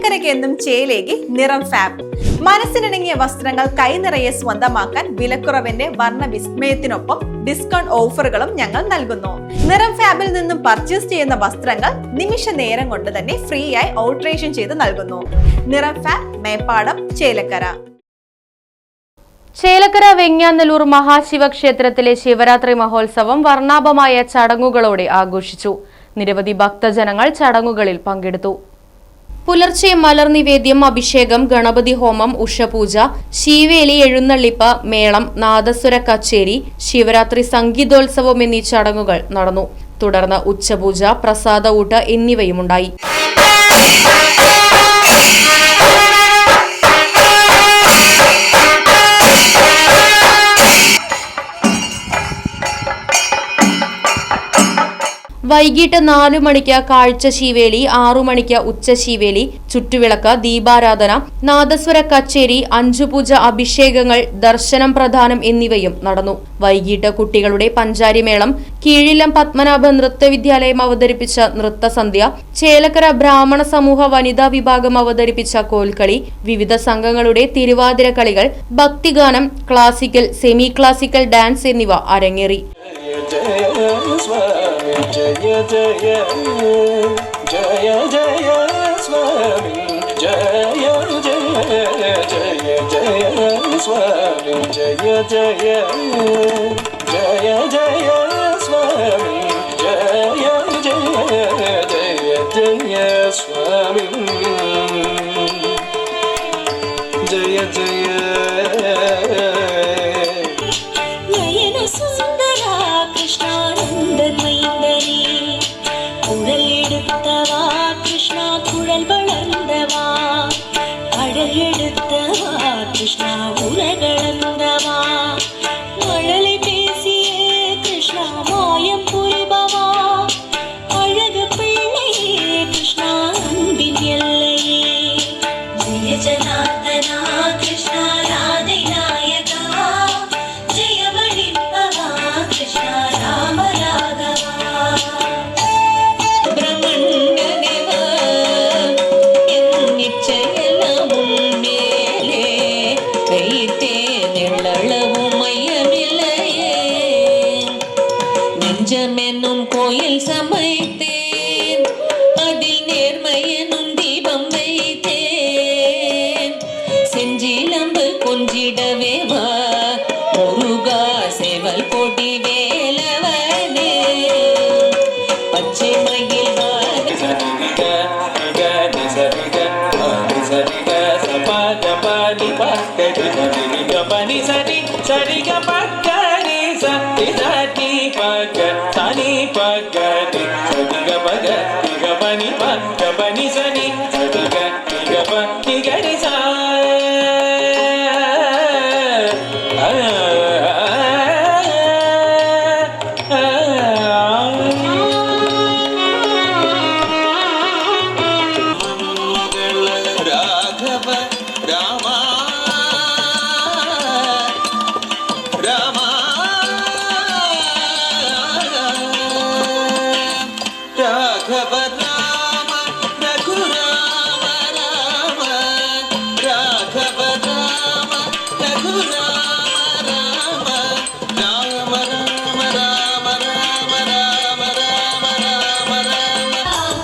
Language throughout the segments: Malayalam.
ചേലക്കരയ്ക്ക് എന്നും ചേലേക്ക് നിറം ഫാബ്. മനസ്സിനിണങ്ങിയ വസ്ത്രങ്ങൾ കൈനിറയെ സ്വന്തമാക്കാൻ വിലക്കുറവിന്റെ വർണ്ണ വിസ്മയത്തിനൊപ്പം ഡിസ്കൗണ്ട് ഓഫറുകളും ഞങ്ങൾ നൽകുന്നു. നിറം ഫാബിൽ നിന്നും പർച്ചേസ് ചെയ്യുന്ന വസ്ത്രങ്ങൾ നിമിഷ നേരം കൊണ്ട് തന്നെ ഫ്രീ ആയി ഓൾട്രേഷൻ ചെയ്ത് നൽകുന്നു. നിറം ഫാബ്, മേപ്പാടം, ചേലക്കര. ചേലക്കര വെങ്ങാനല്ലൂർ മഹാശിവക്ഷേത്രത്തിലെ ശിവരാത്രി മഹോത്സവം വർണ്ണാഭമായ ചടങ്ങുകളോടെ ആഘോഷിച്ചു. നിരവധി ഭക്തജനങ്ങൾ ചടങ്ങുകളിൽ പങ്കെടുത്തു. പുലർച്ചെ മലർനിവേദ്യം, അഭിഷേകം, ഗണപതി ഹോമം, ഉഷപൂജ, ശീവേലി, എഴുന്നള്ളിപ്പ്, മേളം, നാദസ്വര കച്ചേരി, ശിവരാത്രി സംഗീതോത്സവം എന്നീ ചടങ്ങുകൾ നടന്നു. തുടർന്ന് ഉച്ചപൂജ, പ്രസാദ ഊട്ട് എന്നിവയുമുണ്ടായി. വൈകിട്ട് 4 മണിക്ക് കാഴ്ച ശീവേലി, 6 മണിക്ക് ഉച്ച ശീവേലി, ചുറ്റുവിളക്ക്, ദീപാരാധന, നാദസ്വര കച്ചേരി, 5 പൂജ, അഭിഷേകങ്ങൾ, ദർശനം പ്രധാനം എന്നിവയും നടന്നു. വൈകിട്ട് കുട്ടികളുടെ പഞ്ചാരിമേളം, കീഴിലം പത്മനാഭ നൃത്തവിദ്യാലയം അവതരിപ്പിച്ച നൃത്തസന്ധ്യ, ചേലക്കര ബ്രാഹ്മണ സമൂഹ വനിതാ വിഭാഗം അവതരിപ്പിച്ച കോൽക്കളി, വിവിധ സംഘങ്ങളുടെ തിരുവാതിര കളികൾ, ഭക്തിഗാനം, ക്ലാസിക്കൽ, സെമി ക്ലാസിക്കൽ ഡാൻസ് എന്നിവ അരങ്ങേറി. Jaya Jaya Jaya Jaya Swami Jaya Jaya Jaya Jaya Swami Jaya Jaya Jaya Jaya Swami Jaya Jaya Jaya Jaya Swami Jaya Jaya Krishna उलगळंदवा मळले पेसिये Krishna मायम पुरिबवा अळगु पिळ्ळैये Krishna अन्बिन एल्लैये जय जनार्दना कृष्णा राधे नायका जयवळिप्पवा कृष्णा राम राघवा ब्रह्मण्डदेवा நெஞ்சமெனும் கோயில் சமைத்தேன், அதில் நேர்மையெனும் தீபம் வைத்தேன். செஞ்சிலம்பு கொஞ்சிடவே வா முருகா சேவல் கொடி வேலவனே பச்சை மயில் பனி சரி சரி பக்கரி சரி சரி பக்க சனி பக்கரி சரி பக திக பனி பக்க பனி சனி சரி திக பனி கரி சா ராഘവ രാമ राघव राम रघुराम राम राघव राम रघुराम राम राम राम राम राम राम राम राम राम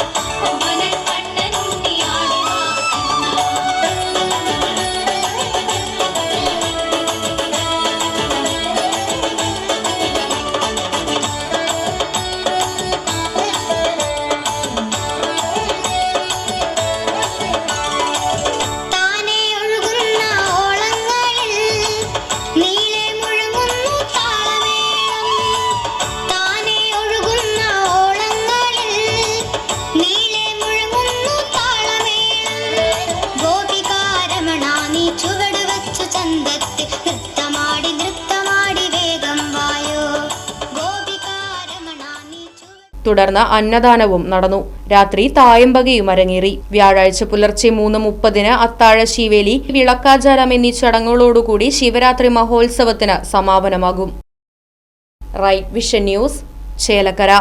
തുടർന്ന് അന്നദാനവും നടന്നു. രാത്രി തായമ്പകയും അരങ്ങേറി. വ്യാഴാഴ്ച പുലർച്ചെ 3:30 അത്താഴ ശീവേലി, വിളക്കാചാരം എന്നീ ചടങ്ങുകളോടുകൂടി ശിവരാത്രി മഹോത്സവത്തിന് സമാപനമാകും. Right vision news, Chelakkara.